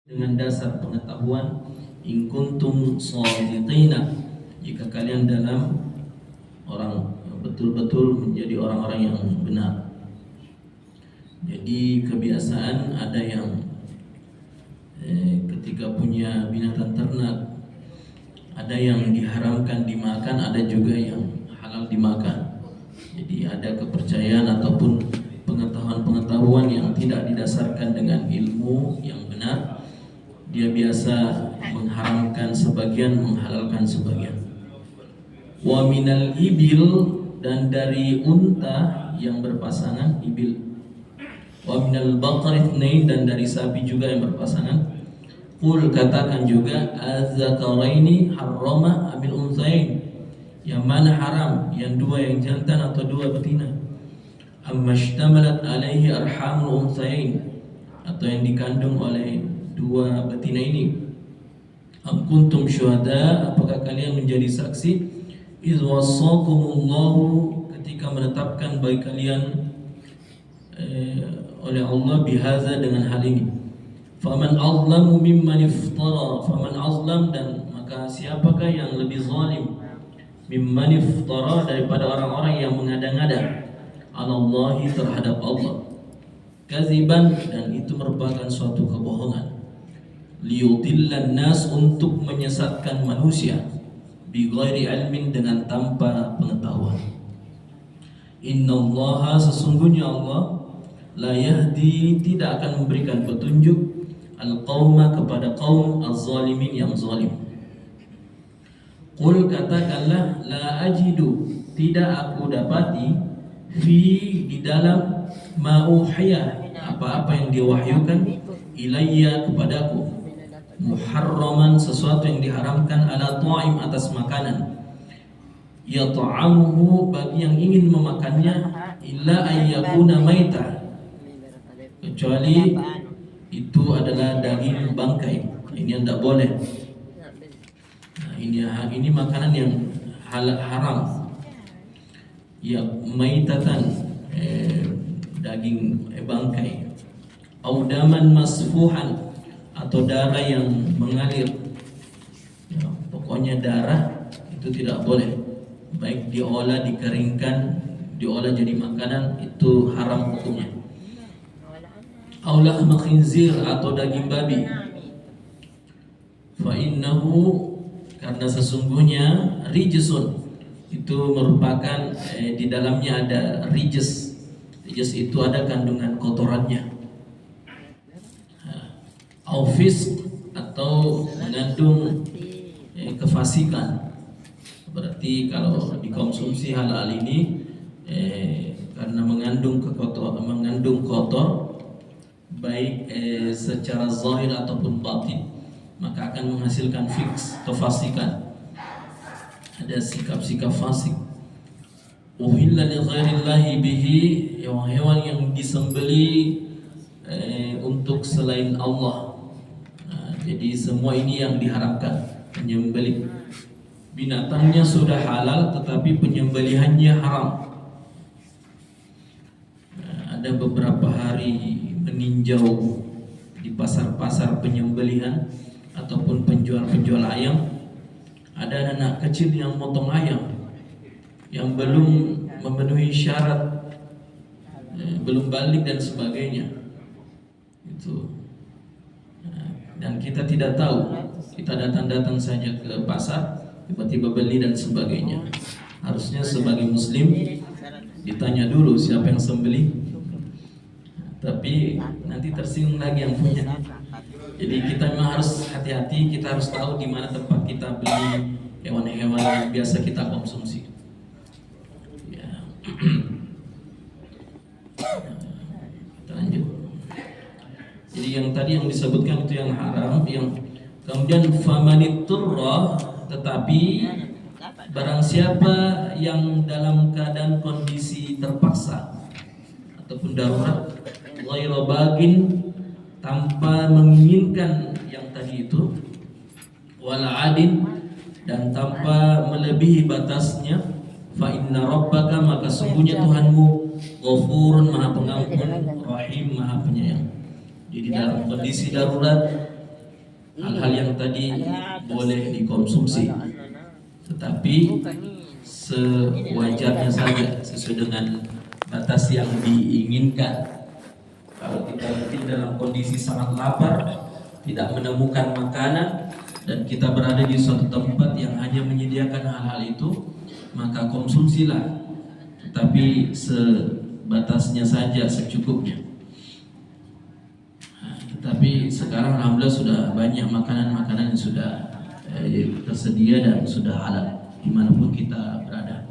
dengan dasar pengetahuan in kuntum shadiqina, jika kalian dalam orang betul-betul menjadi orang-orang yang benar. Jadi kebiasaan ada yang ketika punya binatang ternak, ada yang diharamkan dimakan, ada juga yang halal dimakan. Jadi ada kepercayaan ataupun pengetahuan-pengetahuan yang tidak didasarkan dengan ilmu yang benar. Dia biasa mengharamkan sebagian, menghalalkan sebagian. Wa minal ibil, dan dari unta yang berpasangan, ibil. Wa minal baqar itsnain, dan dari sapi juga yang berpasangan. Qul, katakan juga, az-zakaraini harrama amil unthayain, yang mana haram, yang dua yang jantan atau dua betina. Amma ishtamalat alaihi arhamul unthayain, atau yang dikandung oleh dua betina ini. Am kuntum syuhada, apakah kalian menjadi saksi iz wassakumullahu, ketika menetapkan bagi kalian oleh Allah bihaza, dengan hal ini. Faman azlamu mimman iftara, faman azlam, dan maka siapakah yang lebih zalim, mimman iftara, daripada orang-orang yang mengada-ngada, alallahi, terhadap Allah, kaziban, dan itu merupakan suatu kebohongan, liyudillan nas, untuk menyesatkan manusia, bighairi ilmin, dengan tanpa pengetahuan. Innallaha, sesungguhnya Allah, la yahdi, tidak akan memberikan petunjuk, al-qauma, kepada kaum az-zalimin, yang zalim. Qul, katakanlah, la ajidu, tidak aku dapati, di dalam ma'uhiyah, apa-apa yang diwahyukan, ilayya, kepadaku, muharraman, sesuatu yang diharamkan, ala ta'im, atas makanan, ya ta'amuhu, bagi yang ingin memakannya, illa ayyakuna maitah, kecuali itu adalah daging bangkai. Ini yang tidak boleh. Nah, ini makanan yang haram. Ya maitatan, daging bangkai. Audaman masfuhan, atau darah yang mengalir. Ya, pokoknya darah itu tidak boleh. Baik diolah, dikeringkan, diolah jadi makanan, itu haram hukumnya. Aulah khinzir, atau daging babi. Fa innahu, karena sesungguhnya, rijsun, itu merupakan di dalamnya ada rijs. Rijs itu ada kandungan kotorannya. Au fisq, atau mengandung kefasikan. Berarti kalau dikonsumsi halal ini karena mengandung kotor, baik secara zahir ataupun batin, maka akan menghasilkan fiks, kefasikan. Ada sikap-sikap fasik. Uhilla li ghairillahi bihi, hewan-hewan yang disembeli untuk selain Allah. Jadi semua ini yang diharamkan, penyembelih. Binatangnya sudah halal, tetapi penyembelihannya haram. Ada beberapa hari meninjau di pasar-pasar penyembelihan ataupun penjual-penjual ayam. Ada anak kecil yang motong ayam yang belum memenuhi syarat, belum balik dan sebagainya. Itu. Dan kita tidak tahu. Kita datang-datang saja ke pasar, tiba-tiba beli dan sebagainya. Harusnya sebagai muslim ditanya dulu siapa yang sembelih. Tapi nanti tersinggung lagi yang punya. Jadi kita memang harus hati-hati, kita harus tahu di mana tempat kita beli hewan-hewan yang biasa kita konsumsi. Ya. Kita lanjut. Jadi yang tadi yang disebutkan itu yang haram, yang kemudian famaniturra, tetapi barang siapa yang dalam keadaan kondisi terpaksa ataupun darurat, ghairu bagin, tanpa menginginkan yang tadi itu, wala adin, dan tanpa melebihi batasnya, fa inna rabbaka, maka sungguhnya Tuhanmu, ghafurun, maha pengampun, rahim, maha penyayang. Jadi dalam kondisi darurat tadi boleh dikonsumsi, tetapi sewajarnya saja sesuai dengan batas yang diinginkan. Kalau kita mungkin dalam kondisi sangat lapar, tidak menemukan makanan, dan kita berada di suatu tempat yang hanya menyediakan hal-hal itu, maka konsumsilah, tetapi sebatasnya saja, secukupnya. Tetapi sekarang alhamdulillah sudah banyak makanan-makanan yang sudah tersedia dan sudah halal dimanapun kita berada.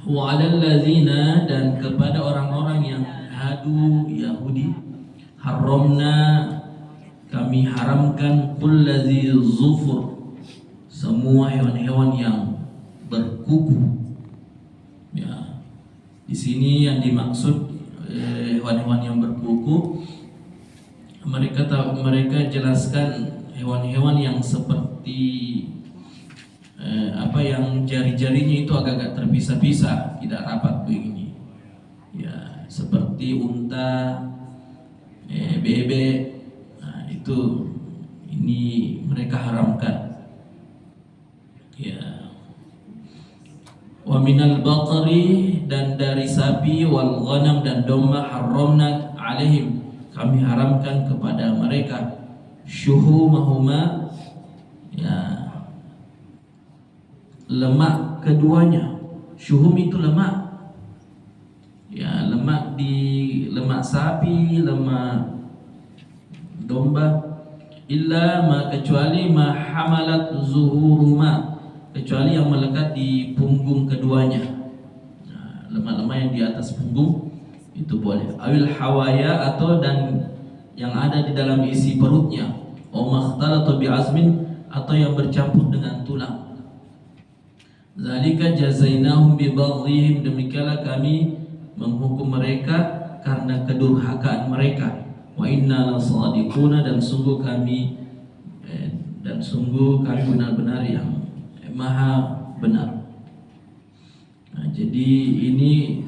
Wa 'alal ladzina, dan kepada orang-orang yang hadu Yahudi, haramna, kami haramkan kulladzi zufur, semua hewan-hewan yang berkuku. Ya, di sini yang dimaksud hewan-hewan yang berkuku, mereka jelaskan hewan-hewan yang seperti yang jari-jarinya itu agak-agak terpisah-pisah, tidak rapat begini. Ya, seperti unta, bebek. Nah, itu ini mereka haramkan. Ya. Wa minal baqari, dan dari sapi, wal ghanam, dan domba, haramna alaihim, kami haramkan kepada mereka, syuhumahuma, ya, lemak keduanya. Syuhum itu lemak, ya, lemak sapi, lemak domba, illa ma, kecuali ma hamalat zuhuruma, kecuali yang melekat di punggung keduanya. Nah, lemak-lemak yang di atas punggung itu boleh. Awil hawaya, atau dan yang ada di dalam isi perutnya. O makhtalata bi azmin, atau yang bercampur dengan tulang. Zalika jazainahum bi baghihim, demikianlah kami menghukum mereka karena kedurhakaan mereka. Wa inna lasadiquna, dan sungguh kami benar-benar yang maha benar. Nah, jadi ini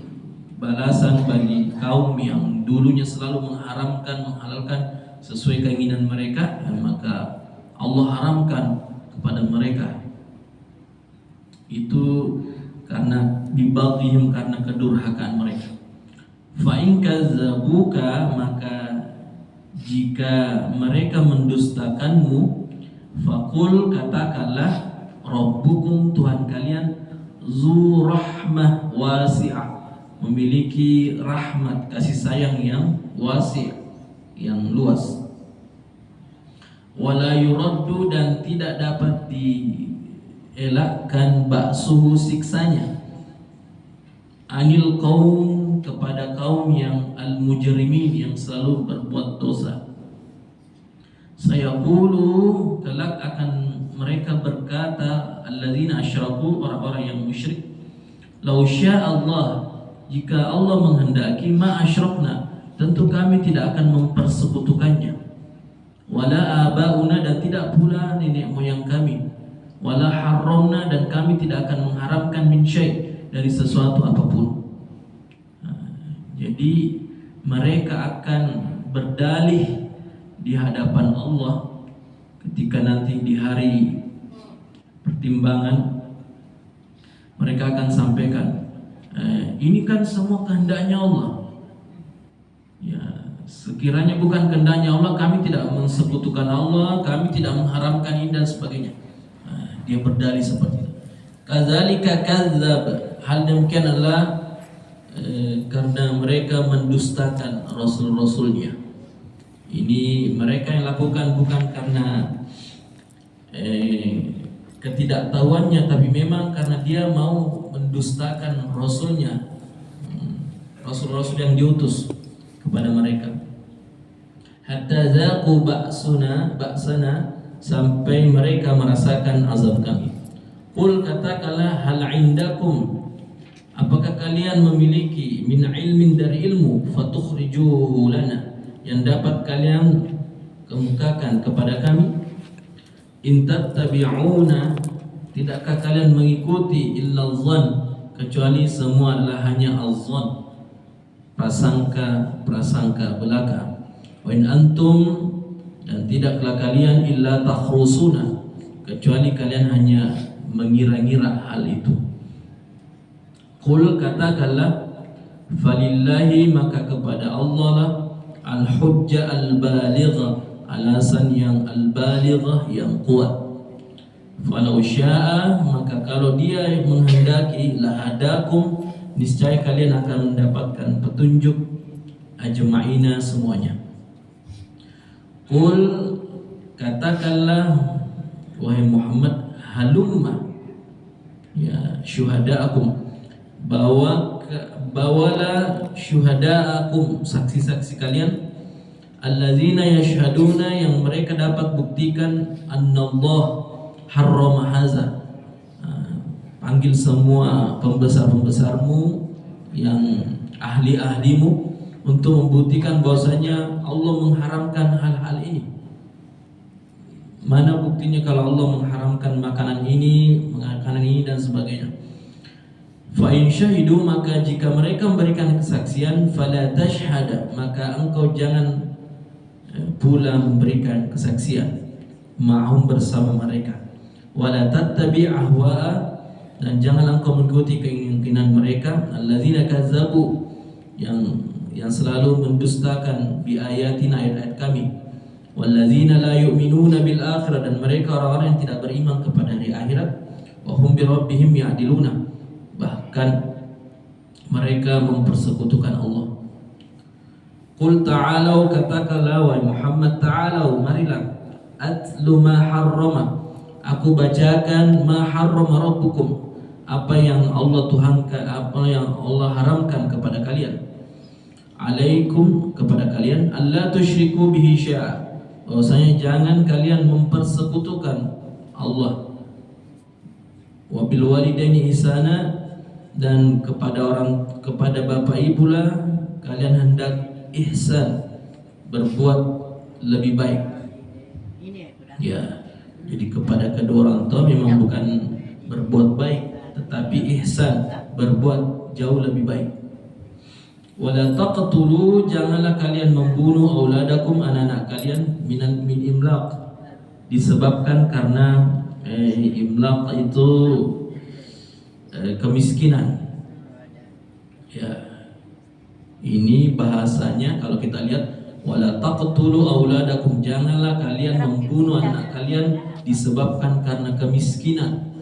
balasan bagi kaum yang dulunya selalu menghalalkan sesuai keinginan mereka, dan maka Allah haramkan kepada mereka. Itu karena bibaghihim, karena kedurhakaan mereka. Fa in kadzabuka, maka jika mereka mendustakanmu, faqul, katakanlah, rabbukum, Tuhan kalian, zu rahmah wasi'ah, memiliki rahmat, kasih sayang yang wasi', yang luas. Wala yuraddu, dan tidak dapat dielakkan ba'suhu, siksanya, anil qaum, kepada kaum yang al-mujrimin, yang selalu berbuat dosa. Sayaqulu, kelak akan mereka berkata, alladzina asyraku, orang-orang yang musyrik, lau sya'allah, jika Allah menghendaki, ma asyrakna, tentu kami tidak akan mempersekutukannya. Wala abauna, dan tidak pula nenek moyang kami. Wala haramna, dan kami tidak akan mengharamkan min syai', dari sesuatu apapun. Jadi mereka akan berdalih di hadapan Allah ketika nanti di hari pertimbangan. Mereka akan sampaikan, ini kan semua kehendaknya Allah. Ya, sekiranya bukan kehendaknya Allah, kami tidak mensekutukan Allah, kami tidak mengharamkan ini dan sebagainya. Dia berdalih seperti itu. Kadzalika kadzdzab, hal demikian adalah karena mereka mendustakan rasul-rasulnya. Ini mereka yang lakukan bukan karena ketidaktahuannya, tapi memang karena dia mau mendustakan rasulnya, rasul-rasul yang diutus kepada mereka. Hatta zaqu ba'sana, sampai mereka merasakan azab kami. Qul, katakanlah, hal indakum, apakah kalian memiliki min ilmin, dari ilmu, fatukhrijuhu lana, yang dapat kalian kemukakan kepada kami. In tattabi'una, tidakkah kalian mengikuti illa dhann, kecuali semua adalah hanya az-dhann, prasangka belaka. Wa in antum, dan tidaklah kalian illa takhrusuna, kecuali kalian hanya mengira-ngira hal itu. Qul, katakanlah, falillahi, maka kepada Allah lah al-hujjah al-balighah, alasan yang al-balighah, yang kuat. Falau sya'a, maka kalau dia menghendaki, lahadakum, niscaya kalian akan mendapatkan petunjuk, ajma'ina, semuanya. Qul, katakanlah wahai Muhammad, halumma, ya syuhada'akum, bawalah syuhada'akum, saksi-saksi kalian, allazina yashhaduna, yang mereka dapat buktikan, annallah harrama haza. Panggil semua pembesar-pembesarmu, yang ahli-ahlimu, untuk membuktikan bahwasanya Allah mengharamkan hal-hal ini. Mana buktinya kalau Allah mengharamkan makanan ini dan sebagainya? Fa in syahidu, maka jika mereka memberikan kesaksian, fala tashhada, maka engkau jangan pula memberikan kesaksian ma'hum, bersama mereka. Wala tattabi' ahwa'a, dan jangan engkau mengikuti keinginan mereka, alladzina kazzabu, yang selalu mendustakan bi ayatina, ayat-ayat kami, walladzina la yu'minuna bil akhirah, dan mereka orang-orang yang tidak beriman kepada hari akhirat, wa hum bi rabbihim ya'diluna, bahkan mereka mempersekutukan Allah. Qul ta'alau, katakanlah wahai Muhammad, ta'alau, marilah, atlu ma harrama, aku bacakan ma harrama rabbukum, apa yang Allah tuhankan, apa yang Allah haramkan kepada kalian, alaikum, kepada kalian, alla tusyriku bihi syai'a, bahwasanya jangan kalian mempersekutukan Allah, wa bil walidaini ihsana, dan kepada bapak ibu lah kalian hendak ihsan, berbuat lebih baik. Ya, jadi kepada kedua orang tua memang bukan berbuat baik, tetapi ihsan, berbuat jauh lebih baik. Wala taqtulu, janganlah kalian membunuh auladakum, anak-anak kalian, min imlaq, disebabkan karena imlaq itu kemiskinan. Ya, ini bahasanya kalau kita lihat, wala taqtulu auladakum, janganlah kalian membunuh anak kalian disebabkan karena kemiskinan.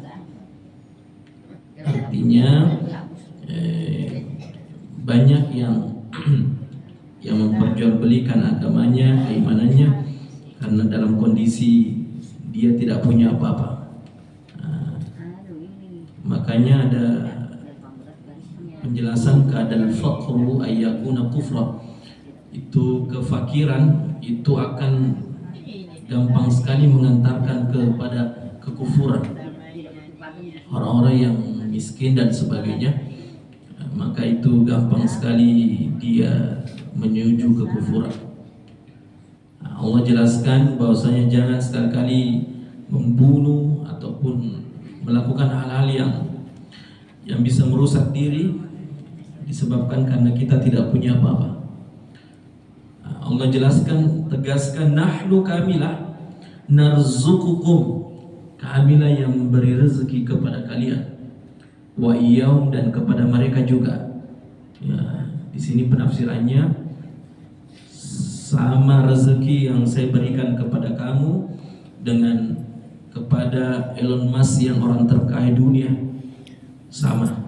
Artinya banyak yang memperjualbelikan agamanya, keimanannya, karena dalam kondisi dia tidak punya apa-apa. Makanya ada penjelasan keadaan faqru ayyakuna kufra, itu kefakiran itu akan gampang sekali mengantarkan kepada kekufuran. Orang-orang yang miskin dan sebagainya, maka itu gampang sekali dia menuju kekufuran. Allah jelaskan bahwasanya jangan sekali-kali membunuh ataupun melakukan hal-hal yang bisa merusak diri disebabkan karena kita tidak punya apa-apa. Allah jelaskan, tegaskan, nahnu, kamilah, narzukukum, kamilah yang memberi rezeki kepada kalian, wa iyyahum, dan kepada mereka juga. Ya, di sini penafsirannya sama rezeki yang saya berikan kepada kamu dengan kepada Elon Musk yang orang terkaya dunia, sama.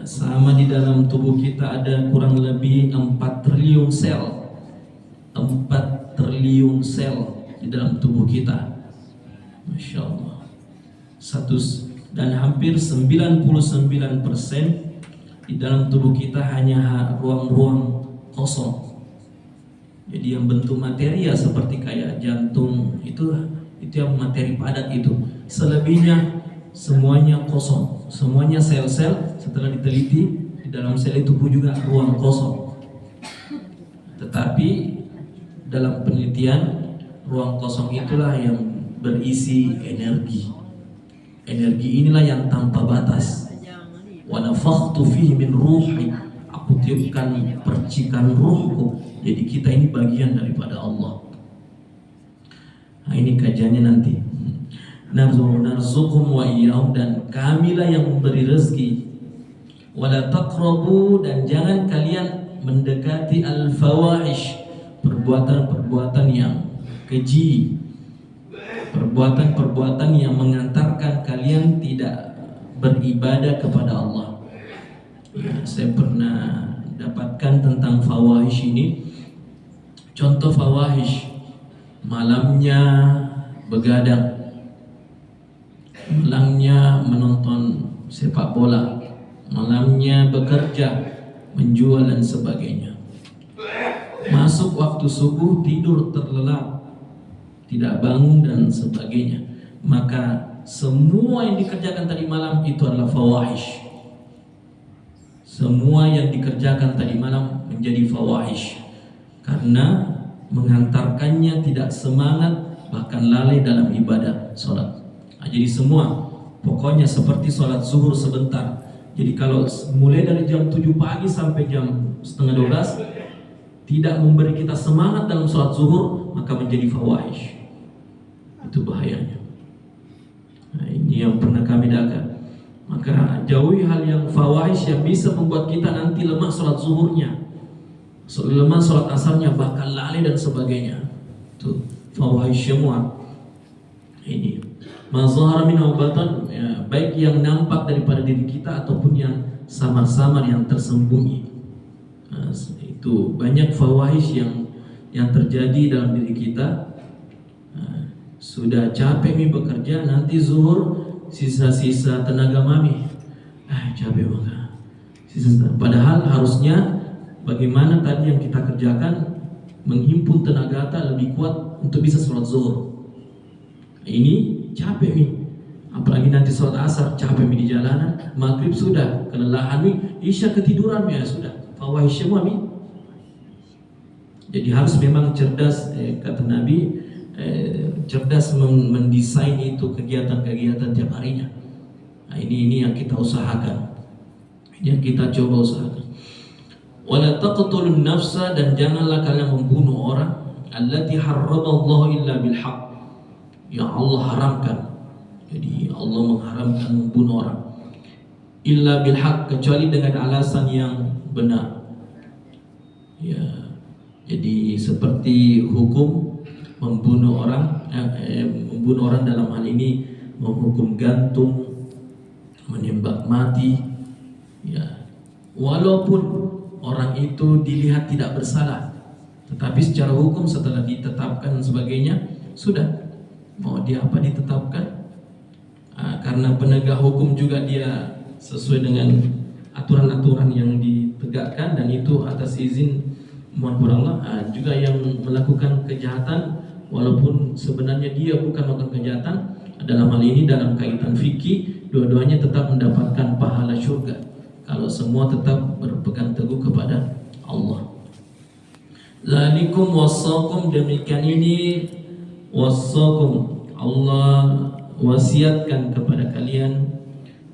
Sama, di dalam tubuh kita ada kurang lebih 4 triliun sel. 4 triliun sel di dalam tubuh kita. Masya Allah. Dan hampir 99% di dalam tubuh kita hanya ruang-ruang kosong. Jadi yang bentuk materi ya seperti kayak jantung, itu yang materi padat itu. Selebihnya semuanya kosong, semuanya sel-sel. Setelah diteliti, di dalam sel itu pun juga ruang kosong. Tetapi dalam penelitian, ruang kosong itulah yang berisi energi. Energi inilah yang tanpa batas. Wa nafakhtu fihi min ruhi, aku aku tiupkan percikan rohku. Jadi kita ini bagian daripada Allah. Nah, ini kajiannya nanti. Narzuqhum wa iyyahum, dan kamilah yang memberi rezeki. Wala taqrabu, dan jangan kalian mendekati al-fawahish, perbuatan-perbuatan yang keji, perbuatan-perbuatan yang mengantarkan kalian tidak beribadah kepada Allah. Ya, saya pernah dapatkan tentang fawahish ini. Contoh fawahish: malamnya begadang, malamnya menonton sepak bola, malamnya bekerja, menjual dan sebagainya. Masuk waktu subuh tidur terlelap, tidak bangun dan sebagainya. Maka semua yang dikerjakan tadi malam itu adalah fawahish. Semua yang dikerjakan tadi malam menjadi fawahish, karena mengantarkannya tidak semangat, bahkan lalai dalam ibadah sholat. Nah, jadi semua pokoknya seperti sholat zuhur sebentar. Jadi kalau mulai dari jam 7 pagi sampai jam setengah 12 tidak memberi kita semangat dalam sholat zuhur, maka menjadi fawahish. Itu bahayanya. Nah, ini yang pernah kami dakwah. Maka jauhi hal yang fawahish yang bisa membuat kita nanti lemah sholat zuhurnya, lemah sholat asarnya, bahkan lalai dan sebagainya. Itu fawahish semua. Ini mazhar min batan, ya, baik yang nampak daripada diri kita ataupun yang samar-samar, yang tersembunyi. Nah, itu banyak fawahish yang terjadi dalam diri kita. Nah, sudah capek bekerja, nanti zuhur sisa-sisa tenaga mami, capek maka sisa. Padahal harusnya bagaimana tadi yang kita kerjakan menghimpun tenaga kita lebih kuat untuk bisa sholat zuhur. Ini capek apalagi nanti sholat asar capek di jalanan, maghrib sudah kelelahan isya ketiduran sudah fawahish semua Jadi harus memang cerdas, kata Nabi, cerdas mendesain itu kegiatan-kegiatan tiap harinya. Nah, ini yang kita usahakan, yang kita coba usahakan. Wala taqtulun nafsa, dan janganlah kalian membunuh orang allati harramallahu illa bil haqq, yang Allah haramkan. Jadi Allah mengharamkan membunuh orang illa bil haqq, kecuali dengan alasan yang benar. Ya, jadi seperti hukum membunuh orang dalam hal ini menghukum gantung, menembak mati, ya, walaupun orang itu dilihat tidak bersalah, tetapi secara hukum setelah ditetapkan sebagainya, sudah mau dia apa ditetapkan, karena penegak hukum juga dia sesuai dengan aturan-aturan yang ditegakkan, dan itu atas izin mohon Allah. Juga yang melakukan kejahatan walaupun sebenarnya dia bukan melakukan kejahatan, dalam hal ini dalam kaitan fikih, dua-duanya tetap mendapatkan pahala syurga kalau semua tetap berpegang teguh kepada Allah. Zalikum wassakum, demikian ini wassakum, Allah wasiatkan kepada kalian,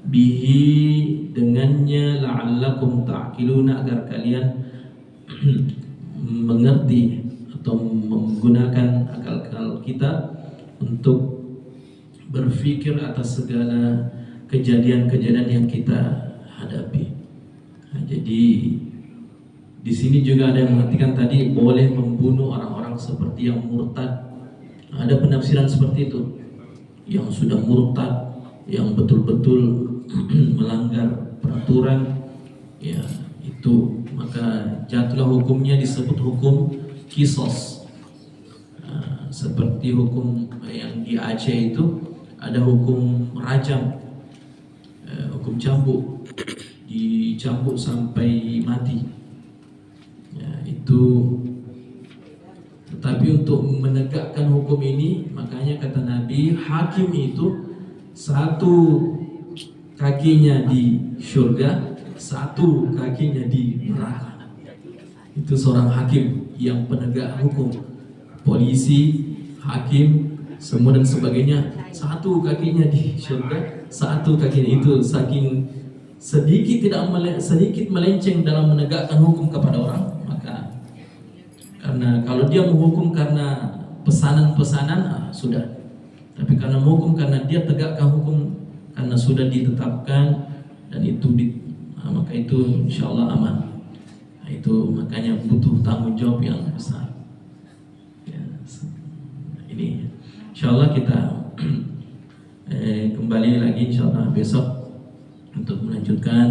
bihi, dengannya, la'allakum ta'qiluna, agar kalian mengerti atau menggunakan akal kita untuk berpikir atas segala kejadian-kejadian yang kita hadapi. Nah, jadi di sini juga ada yang mengartikan tadi boleh membunuh orang-orang seperti yang murtad. Nah, ada penafsiran seperti itu, yang sudah murtad, yang betul-betul melanggar peraturan, ya itu maka jatuhlah hukumnya disebut hukum kisos. Seperti hukum yang di Aceh itu ada hukum rajam, hukum cambuk, dicambuk sampai mati. Ya, itu. Tetapi untuk menegakkan hukum ini, makanya kata Nabi, hakim itu satu kakinya di surga, satu kakinya di neraka. Itu seorang hakim yang penegak hukum. Polisi, hakim, semua dan sebagainya, satu kakinya di surga, satu kakinya, itu saking sedikit melenceng dalam menegakkan hukum kepada orang, maka karena kalau dia menghukum karena pesanan-pesanan sudah, tapi karena menghukum karena dia tegakkan hukum karena sudah ditetapkan dan itu maka itu insyaallah aman. Nah, itu makanya butuh tanggung jawab yang besar. Ya, ini insyaallah kita kembali lagi insyaallah besok untuk melanjutkan